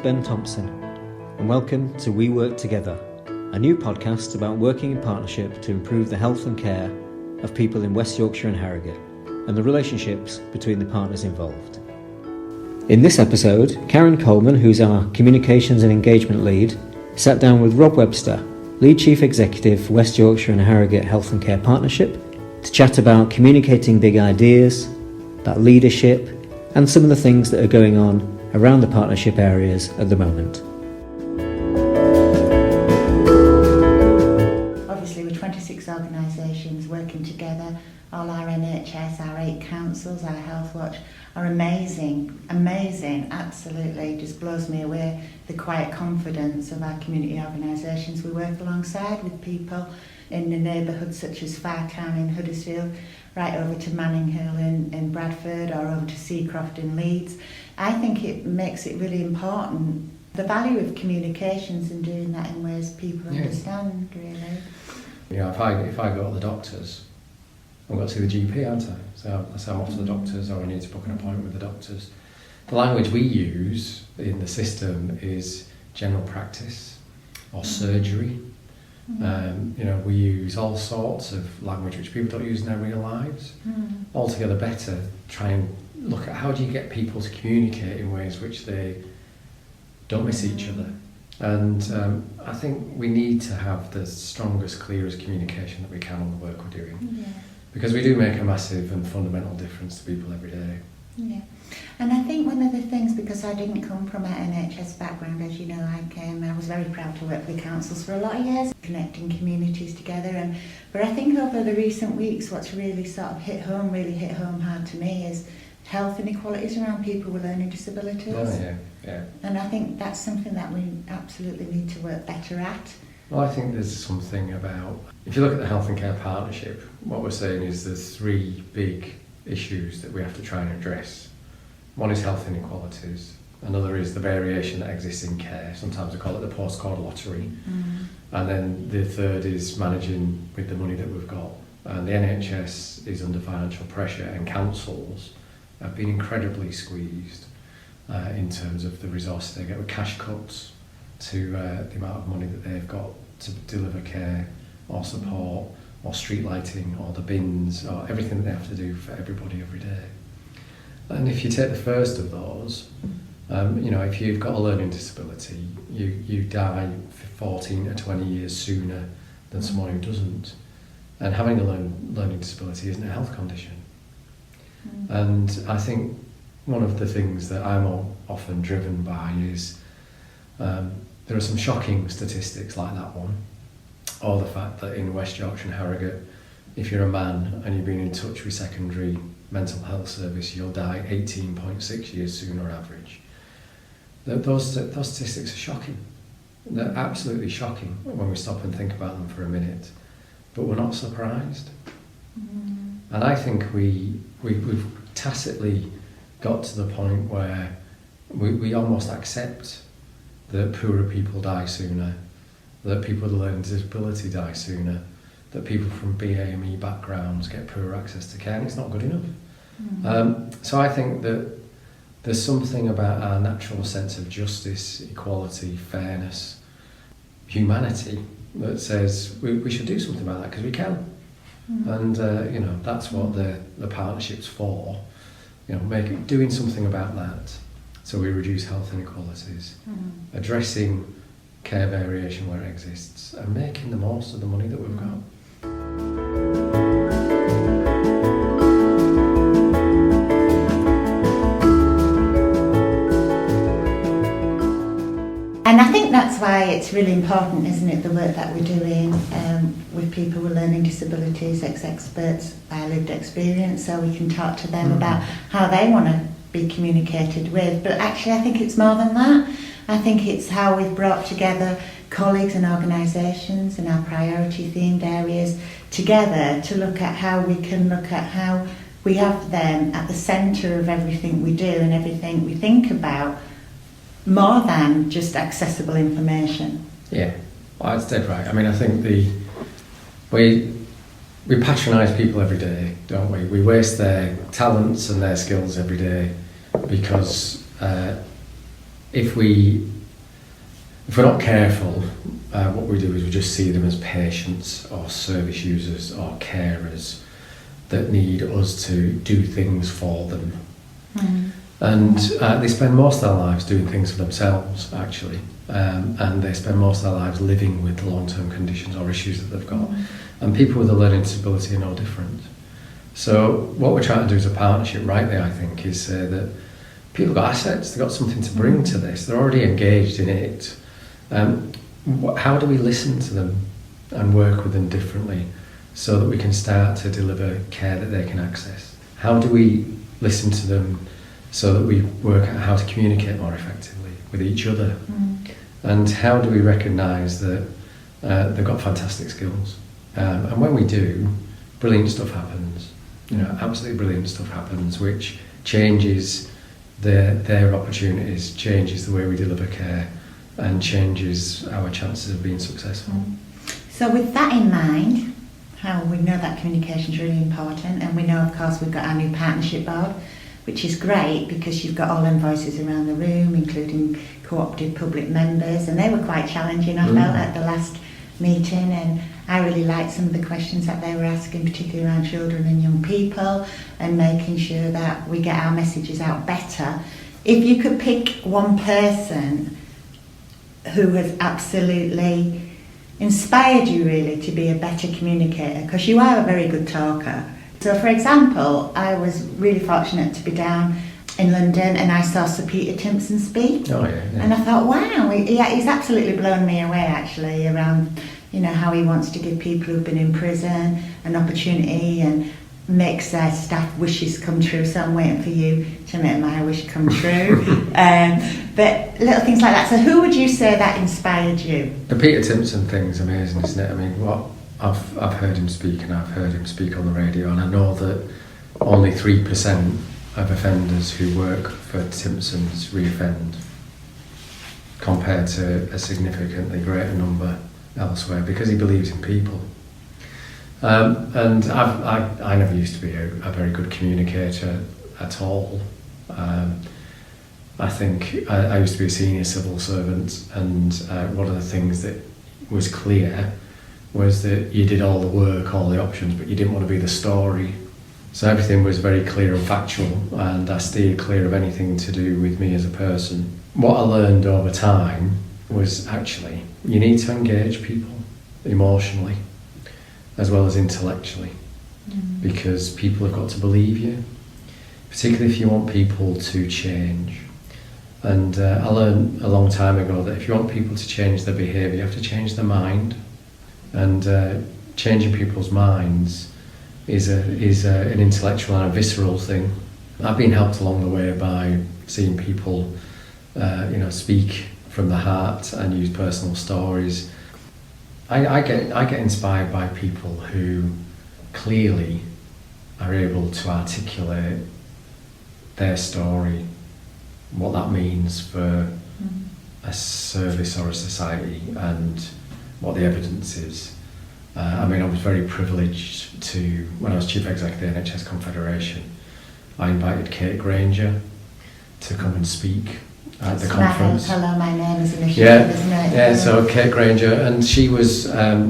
Ben Thompson, and welcome to We Work Together, a new podcast about working in partnership to improve the health and care of people in West Yorkshire and Harrogate, and the relationships between the partners involved. In this episode, Karen Coleman, who's our Communications and Engagement Lead, sat down with Rob Webster, Lead Chief Executive for West Yorkshire and Harrogate Health and Care Partnership, to chat about communicating big ideas, that leadership, and some of the things that are going on around the partnership areas at the moment. Obviously, with 26 organisations working together, all our NHS, our 8 councils, our Health Watch are amazing, absolutely, just blows me away, the quiet confidence of our community organisations. We work alongside with people in the neighbourhoods such as Fartown in Huddersfield, right over to Manning Hill in Bradford, or over to Seacroft in Leeds. I think it makes it really important, the value of communications and doing that in ways people understand, really. You know, if I go to the doctors, I've got to see the GP, aren't I? So I say I'm off to the doctors, or I need to book an appointment with the doctors. The language we use in the system is general practice or surgery. We use all sorts of language which people don't use in their real lives. Altogether better, try and look at how do you get people to communicate in ways which they don't miss each other. And I think we need to have the strongest, clearest communication that we can on the work we're doing. Because we do make a massive and fundamental difference to people every day. Yeah, and I think one of the things, because I didn't come from an NHS background, as you know, I was very proud to work with councils for a lot of years, connecting communities together. But I think over the recent weeks, what's really sort of hit home hard to me is health inequalities around people with learning disabilities. Oh, yeah. And I think that's something that we absolutely need to work better at. Well, I think there's something about, if you look at the Health and Care Partnership, what we're saying is there's 3 big issues that we have to try and address. One is health inequalities, another is the variation that exists in care, sometimes we call it the postcode lottery, and then the third is managing with the money that we've got. And the NHS is under financial pressure, and councils have been incredibly squeezed in terms of the resources they get, with cash cuts to the amount of money that they've got to deliver care or support or street lighting or the bins or everything that they have to do for everybody every day. And if you take the first of those, if you've got a learning disability, you die 14 to 20 years sooner than someone who doesn't. And having a learning disability isn't a health condition. And I think one of the things that I'm often driven by is there are some shocking statistics like that one, or the fact that in West Yorkshire and Harrogate, if you're a man and you've been in touch with secondary mental health service, you'll die 18.6 years sooner average. Those statistics are shocking. They're absolutely shocking when we stop and think about them for a minute, but we're not surprised. And I think we've tacitly got to the point where we almost accept that poorer people die sooner, that people with learning disability die sooner, that people from BAME backgrounds get poorer access to care, and it's not good enough. So I think that there's something about our natural sense of justice, equality, fairness, humanity that says we should do something about that, because we can. And that's what the partnership's for. Doing something about that, so we reduce health inequalities, addressing care variation where it exists, and making the most of the money that we've got. And I think that's why it's really important, isn't it, the work that we're doing with people with learning disabilities, ex-experts by lived experience, so we can talk to them about how they want to be communicated with. But actually I think it's more than that. I think it's how we've brought together colleagues and organisations in our priority themed areas together to look at how we can look at how we have them at the centre of everything we do and everything we think about, more than just accessible information. Yeah, well, that's dead right. I mean, I think we patronise people every day, don't we? We waste their talents and their skills every day because if we if we're not careful, what we do is we just see them as patients or service users or carers that need us to do things for them. And they spend most of their lives doing things for themselves, actually, and they spend most of their lives living with the long-term conditions or issues that they've got. And people with a learning disability are no different. So what we're trying to do as a partnership, rightly, I think, is say that people have got assets, they've got something to bring to this, they're already engaged in it. How do we listen to them and work with them differently so that we can start to deliver care that they can access? How do we listen to them so that we work out how to communicate more effectively with each other? And how do we recognise that they've got fantastic skills? And when we do, brilliant stuff happens. Absolutely brilliant stuff happens, which changes their opportunities, changes the way we deliver care, and changes our chances of being successful. So with that in mind, how we know that communication is really important, and we know, of course, we've got our new partnership board, which is great because you've got all them voices around the room, including co-opted public members, and they were quite challenging, I felt, at the last meeting, and I really liked some of the questions that they were asking, particularly around children and young people, and making sure that we get our messages out better. If you could pick one person who has absolutely inspired you really to be a better communicator, because you are a very good talker. So for example, I was really fortunate to be down in London and I saw Sir Peter Timpson speak. Oh, yeah. And I thought, wow, he's absolutely blown me away actually around, how he wants to give people who've been in prison an opportunity and makes their staff wishes come true. So I'm waiting for you to make my wish come true. But little things like that. So who would you say that inspired you? The Peter Timpson thing's amazing, isn't it? I mean, what I've heard him speak, and I've heard him speak on the radio, and I know that only 3% of offenders who work for Timpsons re-offend, compared to a significantly greater number elsewhere, because he believes in people. And I never used to be a very good communicator at all. I think I used to be a senior civil servant, and one of the things that was clear was that you did all the work, all the options, but you didn't want to be the story. So everything was very clear and factual, and I steered clear of anything to do with me as a person. What I learned over time was actually you need to engage people emotionally as well as intellectually, because people have got to believe you, particularly if you want people to change. And I learned a long time ago that if you want people to change their behaviour, you have to change their mind. And changing people's minds is an intellectual and a visceral thing. I've been helped along the way by seeing people, speak from the heart and use personal stories. I get inspired by people who clearly are able to articulate their story, what that means for a service or a society, and what the evidence is. I was very privileged to, when I was Chief Executive of the NHS Confederation, I invited Kate Granger to come and speak at the conference. Hello, my name is initiative, isn't it? Yeah, so Kate Granger, and she was, I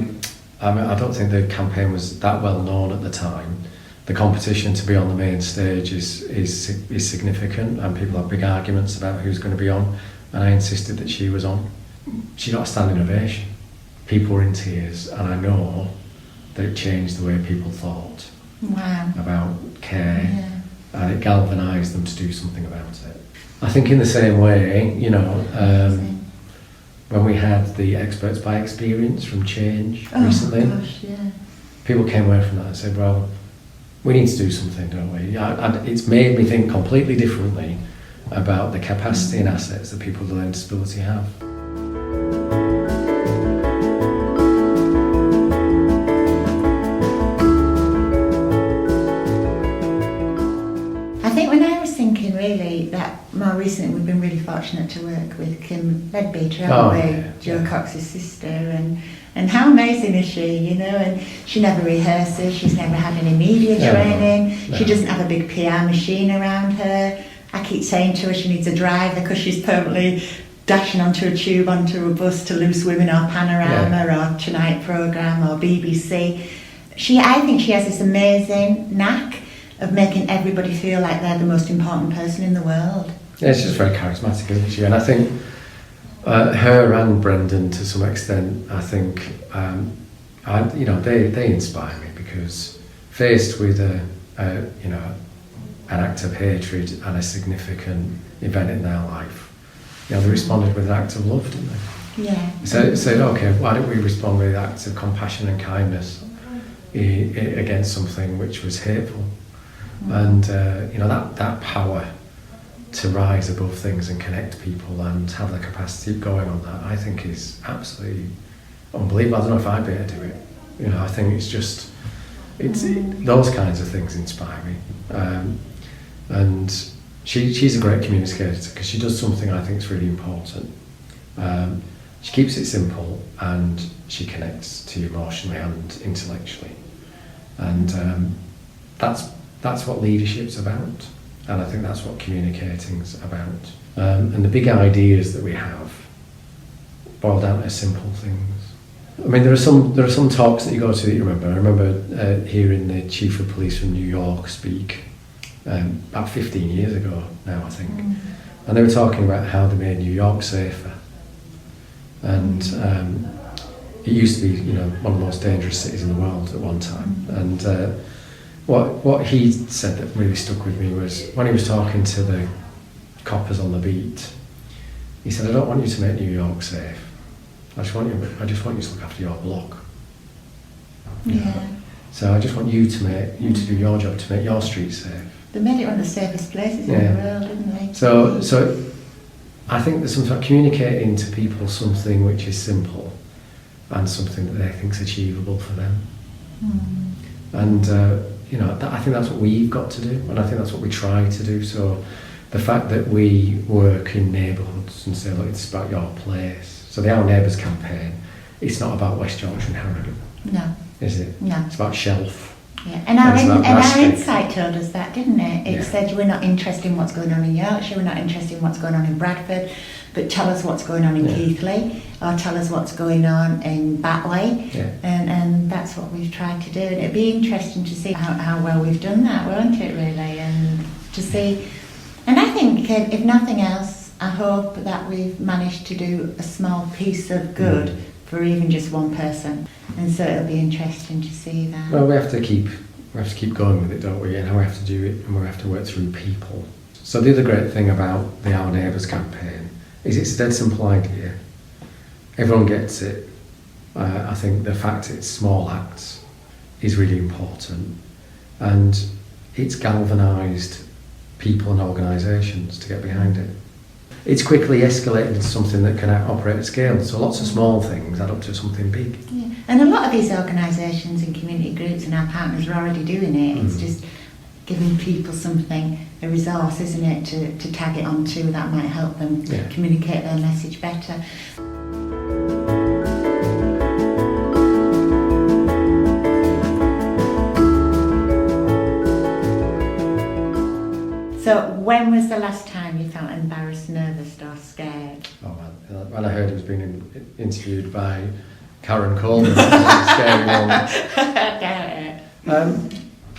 don't think the campaign was that well known at the time. The competition to be on the main stage is significant, and people have big arguments about who's going to be on, and I insisted that she was on. She got a standing ovation. People were in tears, and I know that it changed the way people thought about care, and it galvanised them to do something about it. I think in the same way, when we had the Experts by Experience from Change recently, people came away from that and said, well, we need to do something, don't we? It's made me think completely differently about the capacity and assets that people with a learning disability have. That more recently we've been really fortunate to work with Kim Leadbeater, Joe Cox's sister, and how amazing is she, and she never rehearses, she's never had any media training, she doesn't have a big PR machine around her. I keep saying to her she needs a driver because she's permanently dashing onto a tube, onto a bus to Loose Women or Panorama or Tonight Programme or BBC. I think she has this amazing knack of making everybody feel like they're the most important person in the world. Yeah, she's just very charismatic, isn't she? And I think her and Brendan, to some extent, I think, they inspire me, because faced with an act of hatred and a significant event in their life, they responded with an act of love, didn't they? Yeah. So said, okay, why don't we respond with acts of compassion and kindness against something which was hateful? And that power to rise above things and connect people and have the capacity to keep going on that, I think is absolutely unbelievable. I don't know if I'd be able to do it. I think it's those kinds of things inspire me. And she's a great communicator, because she does something I think is really important. She keeps it simple, and she connects to you emotionally and intellectually. And that's what leadership's about. And I think that's what communicating's about. And the big ideas that we have boil down to simple things. I mean, there are some talks that you go to that you remember. I remember hearing the Chief of Police from New York speak about 15 years ago now, I think. And they were talking about how they made New York safer. And it used to be, one of the most dangerous cities in the world at one time. And what he said that really stuck with me was when he was talking to the coppers on the beat. He said, "I don't want you to make New York safe. I just want you to look after your block. Yeah. So I just want you to do your job, to make your street safe." They made it one of the safest places in the world, didn't they? So I think there's something communicating to people something which is simple and something that they think is achievable for them. And I think that's what we've got to do, and I think that's what we try to do. So the fact that we work in neighbourhoods and say, look, it's about your place. So the Our Neighbours campaign, it's not about West Yorkshire and Harrogate. No. Is it? No. It's about Shelf. Yeah. And our insight told us that, didn't it? It said we're not interested in what's going on in Yorkshire, we're not interested in what's going on in Bradford, but tell us what's going on in Keighley, or tell us what's going on in Batley. Yeah. And that's what we've tried to do. And it'd be interesting to see how well we've done that, won't it, really? And to see. And I think, if nothing else, I hope that we've managed to do a small piece of good for even just one person. And so it'll be interesting to see that. Well, we have to keep going with it, don't we? And we have to do it, and we have to work through people. So the other great thing about the Our Neighbours campaign is it's a dead simple idea. Everyone gets it. I think the fact it's small acts is really important, and it's galvanised people and organisations to get behind it. It's quickly escalated into something that can operate at scale. So lots of small things add up to something big. Yeah. And a lot of these organisations and community groups and our partners are already doing it. It's just giving people something, a resource, isn't it, to tag it onto that might help them communicate their message better. So when was the last time you felt embarrassed, nervous or scared? Oh man, when I heard he was being interviewed by Karen Coleman, it was a scary moment.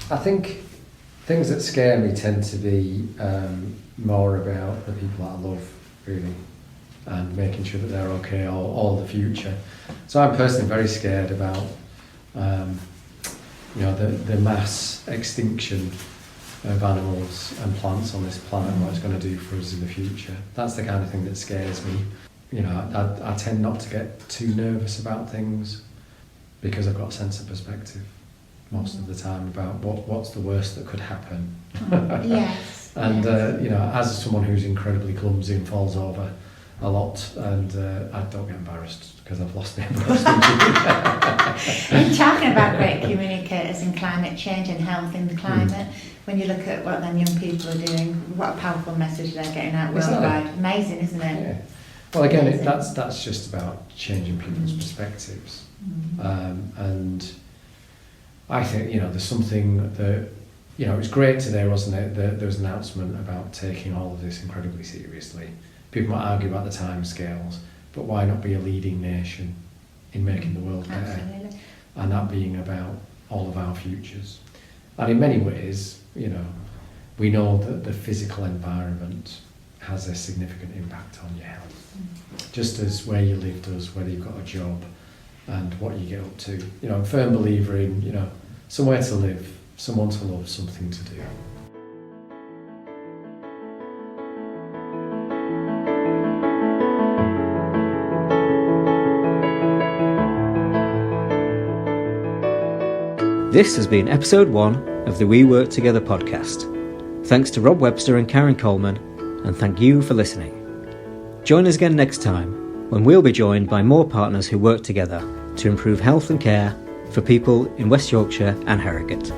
I think things that scare me tend to be more about the people that I love, really, and making sure that they're okay all the future. So I'm personally very scared about the mass extinction of animals and plants on this planet and what it's going to do for us in the future. That's the kind of thing that scares me. I tend not to get too nervous about things because I've got a sense of perspective most of the time about what's the worst that could happen. Yes. And as someone who's incredibly clumsy and falls over a lot, and I don't get embarrassed because I've lost the embarrassment. You're talking about great communicators in climate change and health in the climate. When you look at what them young people are doing, what a powerful message they're getting out worldwide. Amazing, isn't it? Yeah. Well, again, that's just about changing people's perspectives. And I think, there's something that, it was great today, wasn't it? There was an announcement about taking all of this incredibly seriously People might argue about the timescales, but why not be a leading nation in making the world better? Absolutely. And that being about all of our futures. And in many ways, we know that the physical environment has a significant impact on your health. Just as where you live does, whether you've got a job and what you get up to. I'm a firm believer in, somewhere to live, someone to love, something to do. This has been episode 1 of the We Work Together podcast. Thanks to Rob Webster and Karen Coleman, and thank you for listening. Join us again next time, when we'll be joined by more partners who work together to improve health and care for people in West Yorkshire and Harrogate.